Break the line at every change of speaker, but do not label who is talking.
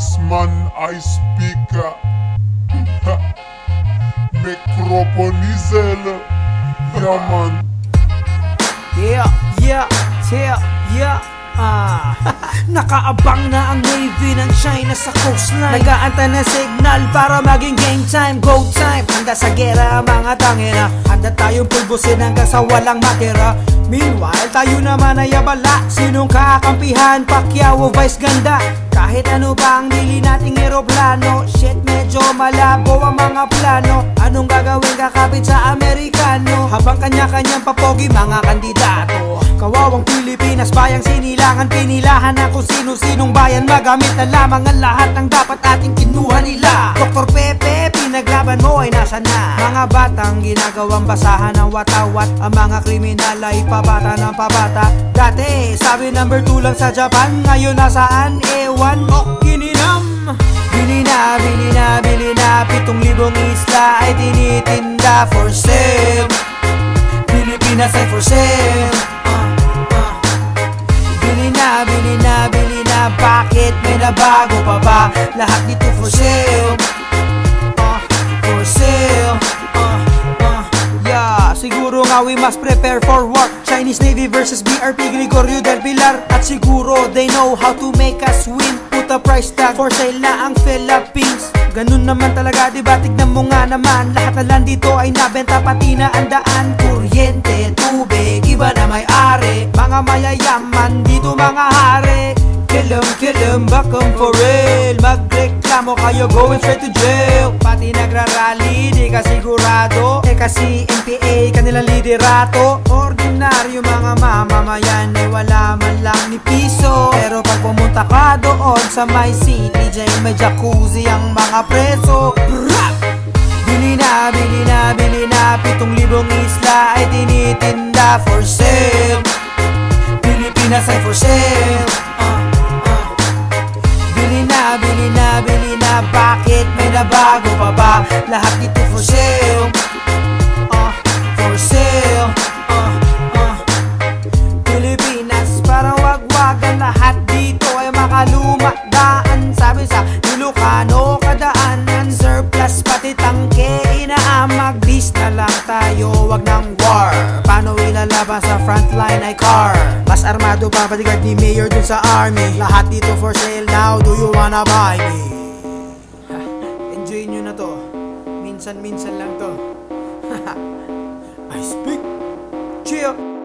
Iceman, I speak Microponizel. Yeah man.
Nakaabang na ang Navy ng China sa coastline. Nag-aantay na signal para maging game time, go time. Handa sa gera mga tangina, handa tayong pulbusin hanggang sa walang matira. Meanwhile, tayo naman ay abala. Sinong kakampihan? Pacquiao, Vice ganda. Kahit ano ba ang dili nating eroplano, shit medyo malabo ang mga plano. Anong gagawin kakapit sa Amerikano? Habang kanya-kanyang papogi mga kandidato. Kawawang Pilipinas, bayang sinilangan. Pinilahan na kung sino-sinong bayan. Magamit na lamang ang lahat ng dapat ating kinuha nila. Dr. Pepe, pinaglaban mo ay nasa na? Mga batang ginagawang basahan ng watawat. Ang mga kriminal ay pabata ng pabata. Dati, sabi number 2 lang sa Japan. Ngayon nasaan? Ewan o kininam. Bili na, bili na, bili na. 7,000 isla ay tinitinda for sale. Pilipinas ay for sale. Bili na, bili na, bili na. Bakit may nabago pa ba? Lahat dito for sale. For sale. Yeah, siguro nga we must prepare for war. Chinese Navy versus BRP Gregorio del Pilar. At siguro they know how to make us win. Put a price tag for sale na ang Philippines. Ganun naman talaga, diba? Tignan mo nga naman. Lahat na lang dito ay nabenta, pati na ang daan. Kuryente, tubig, iba na may-ari. Mga mayayaman, dito mga hari. Kill 'em, back 'em for real. Magreklamo kayo, going straight to jail. Pati nagrarally, di ka sigurado. Kasi NPA, kanilang liderato. Ordinaryo mga mamamayan, ay wala man lang ni piso. Pero pag pumunta ka doon sa my city, dyan may jacuzzi ang mga preso. Bili na, bili na, bili na. 7,000 isla ay tinitinda for sale. Pilipinas ay for sale. Bili na, bili na, bili na. Bakit may nabago pa ba? Lahat dito for sale. For sale. Pilipinas, parang wagwagan. Lahat dito ay makaluma daan. Sabi sa Ilocano, kadaanan. Surplus pati tangke, inaamag. Dis na lang tayo, wag ng war. Paano ilalaban sa frontline ay car? Mas armado pa bodyguard ni Mayor dun sa army. Lahat dito for sale now, do you wanna buy me? Enjoy nyo na to. Minsan-minsan lang to. I speak. Cheer.